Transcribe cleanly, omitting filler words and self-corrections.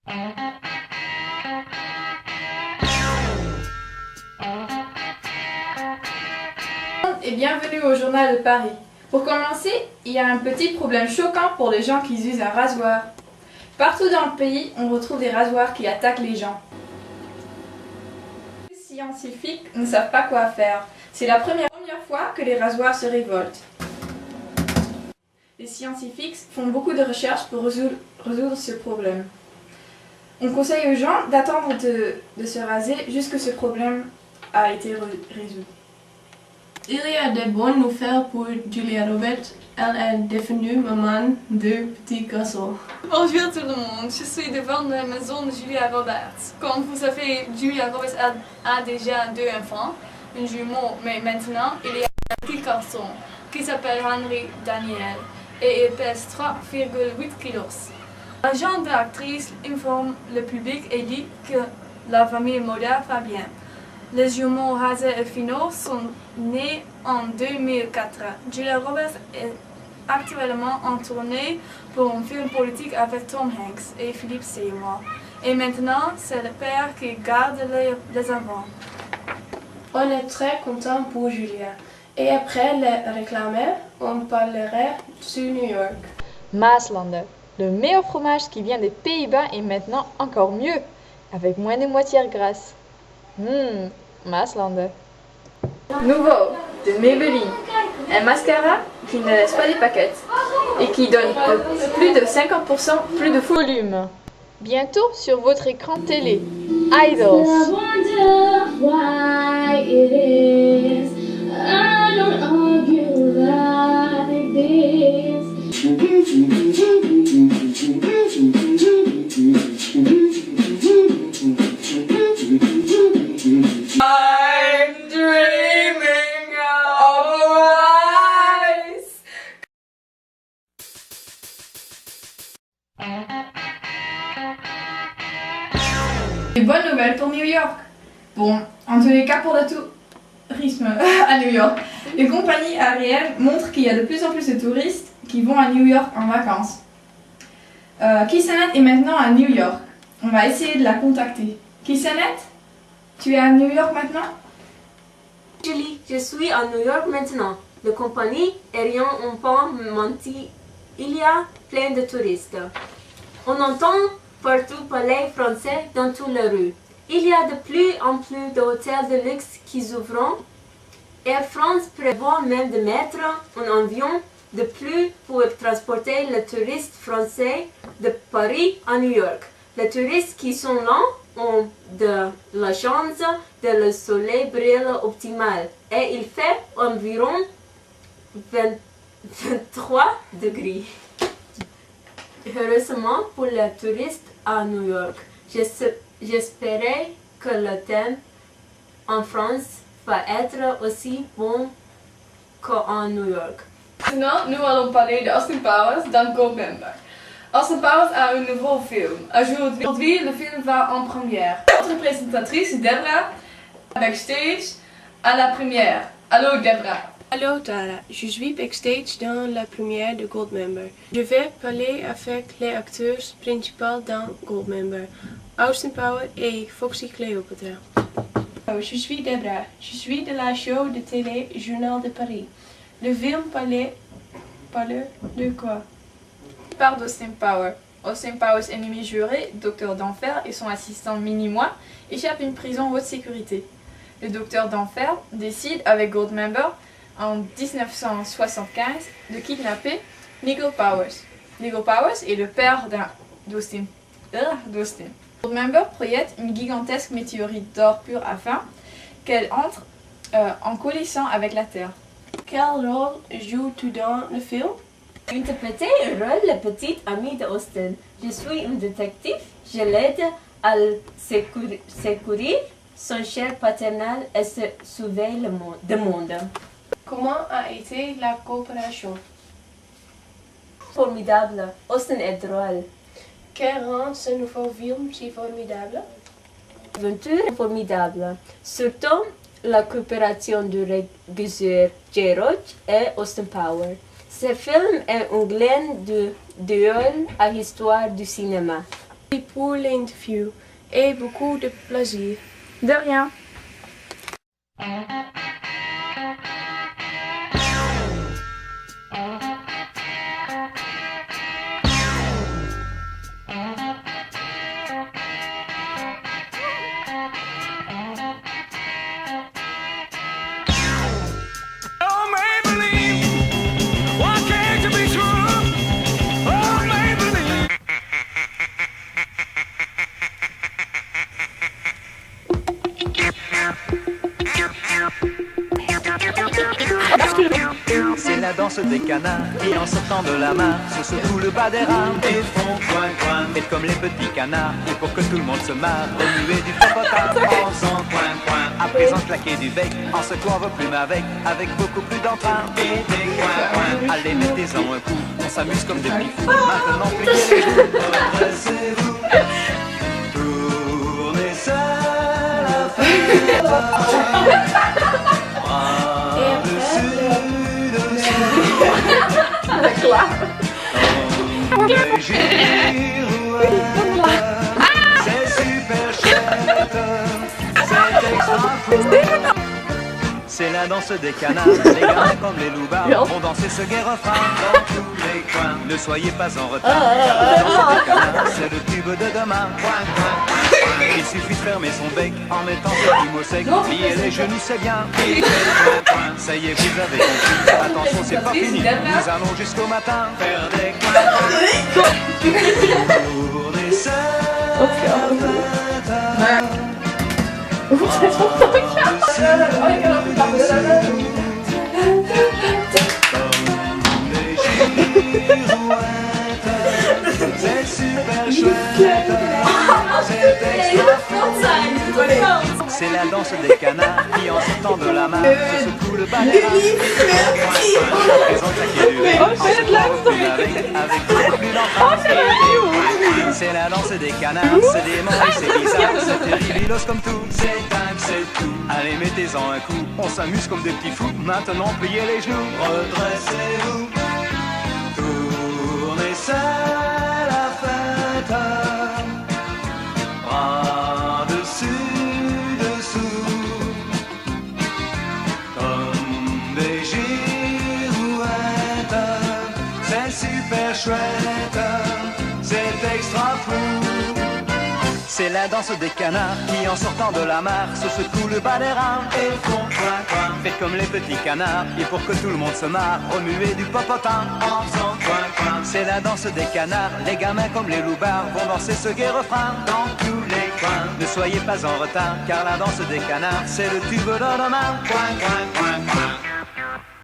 Et bienvenue au Journal de Paris. Pour commencer, il y a un petit problème choquant pour les gens qui utilisent un rasoir. Partout dans le pays, on retrouve des rasoirs qui attaquent les gens. Les scientifiques ne savent pas quoi faire. C'est la première fois que les rasoirs se révoltent. Les scientifiques font beaucoup de recherches pour résoudre ce problème. On conseille aux gens d'attendre de se raser jusqu'à ce que ce problème a été résolu. Il y a de bonnes nouvelles pour Julia Roberts. Elle est devenue maman de petits garçons. Bonjour tout le monde, je suis devant la maison de Julia Roberts. Comme vous savez, Julia Roberts a déjà 2 enfants, un jumeau, mais maintenant il y a un petit garçon qui s'appelle Henry Daniel et il pèse 3,8 kilos. L'agent de l'actrice informe le public et dit que la famille modèle va bien. Les jumeaux Hazel et Fino sont nés en 2004. Julia Roberts est actuellement en tournée pour un film politique avec Tom Hanks et Philip Seymour. Et maintenant, c'est le père qui garde les enfants. On est très content pour Julia. Et après les réclames, on parlerait sur New York. Maaslander, le meilleur fromage qui vient des Pays-Bas est maintenant encore mieux, avec moins de moitié grasse. Maaslander. Nouveau, de Maybelline, un mascara qui ne laisse pas des paquettes et qui donne plus de 50% plus de volume. Bientôt sur votre écran télé, Idols. Des bonnes nouvelles pour New York. Bon, en tous les cas pour le tourisme à New York. Les compagnies aériennes montrent qu'il y a de plus en plus de touristes qui vont à New York en vacances. Kissanet est maintenant à New York. On va essayer de la contacter. Kissanet, tu es à New York maintenant? Julie, je suis à New York maintenant. Les compagnies aériennes ont pas menti. Il y a plein de touristes. On entend partout parler français dans toutes les rues. Il y a de plus en plus d'hôtels de luxe qui ouvrent. Air France prévoit même de mettre un avion de plus pour transporter les touristes français de Paris à New York. Les touristes qui sont là ont de la chance de le soleil brille optimal et il fait environ 23 degrés. Heureusement pour les touristes à New York, j'espérais que le temps en France va être aussi bon qu'en New York. Maintenant, nous allons parler d'Austin Powers dans Goldmember. Austin Powers a un nouveau film. Aujourd'hui, le film va en première. Notre présentatrice, Debra, backstage à la première. Allô, Debra. Allô Tara, je suis backstage dans la première de Goldmember. Je vais parler avec les acteurs principaux dans Goldmember, Austin Powers et Foxy Cleopatra. Je suis Debra, je suis de la show de télé Journal de Paris. Le film parle de quoi? Il parle d'Austin Powers. Austin Powers, ennemi juré, docteur d'enfer et son assistant Mini-Moi échappent à une prison haute sécurité. Le docteur d'enfer décide avec Goldmember en 1975 de kidnapper Nigel Powers. Nigel Powers est le père d'Austin. Goldmember projette une gigantesque météorite d'or pur afin qu'elle entre en collision avec la Terre. Quel rôle joues-tu dans le film? Interpréter un rôle la petite amie d'Austin. Je suis un détective, je l'aide à secourir son cher paternel et se sauver du monde. Comment a été la coopération? Formidable, Austin est drôle. Quel rend ce nouveau film si formidable? L'aventure est formidable, surtout la coopération du régisseur Jay Roach et Austin Powers. Ce film est un gland de duel à l'histoire du cinéma. pour l'interview et beaucoup de plaisir. De rien. C'est la danse des canards qui en sortant de la mare se secouent le bas des rames et font coin coin. Et comme les petits canards, et pour que tout le monde se marre, remuer du popotin en faisant coin coin. À présent claquer du bec, en secouant vos plumes avec beaucoup plus d'emprunt. Et des coin coin, allez mettez-en un coup, on s'amuse comme des petits fous. Maintenant pliez les joues, redressez-vous, tournez seul à fête. C'est super chouette, c'est extra fou. C'est la danse des canards, les gars comme les loupards vont danser ce gai refrain dans tous les coins. Ne soyez pas en retard, la danse des canards, c'est le tube de demain. Coin, coin, coin, coin. Il suffit de fermer son bec en mettant ses plumes au sec, plier les genoux c'est bien. Et coin, coin. Ça y est, vous avez compris, attention c'est pas fini, nous allons jusqu'au matin faire des coins. Tournez seul. C'est super chouette, c'est extra fou. C'est la danse des canards qui en sortant de la mare se secouent le bas des rames. Ils ont claqué du bec, en secouant vos plumes avec beaucoup plus d'emprunt. C'est la danse des canards, c'est dément et c'est bizarre, c'est terribilos comme tout, c'est dingue, c'est tout. Allez mettez-en un coup, on s'amuse comme des petits fous, maintenant pliez les genoux, redressez-vous, tournez seul à fête, bras dessus, dessous, comme des girouettes, c'est super chouette, c'est extra fou. C'est la danse des canards qui en sortant de la mare se secouent le bas des rames et font coin coin. Faites comme les petits canards et pour que tout le monde se marre, remuez du popotin en faisant coin coin. C'est la danse des canards, les gamins comme les loupards vont danser ce gai refrain dans tous les coins. Ne soyez pas en retard car la danse des canards c'est le tube de demain. Coin coin coin.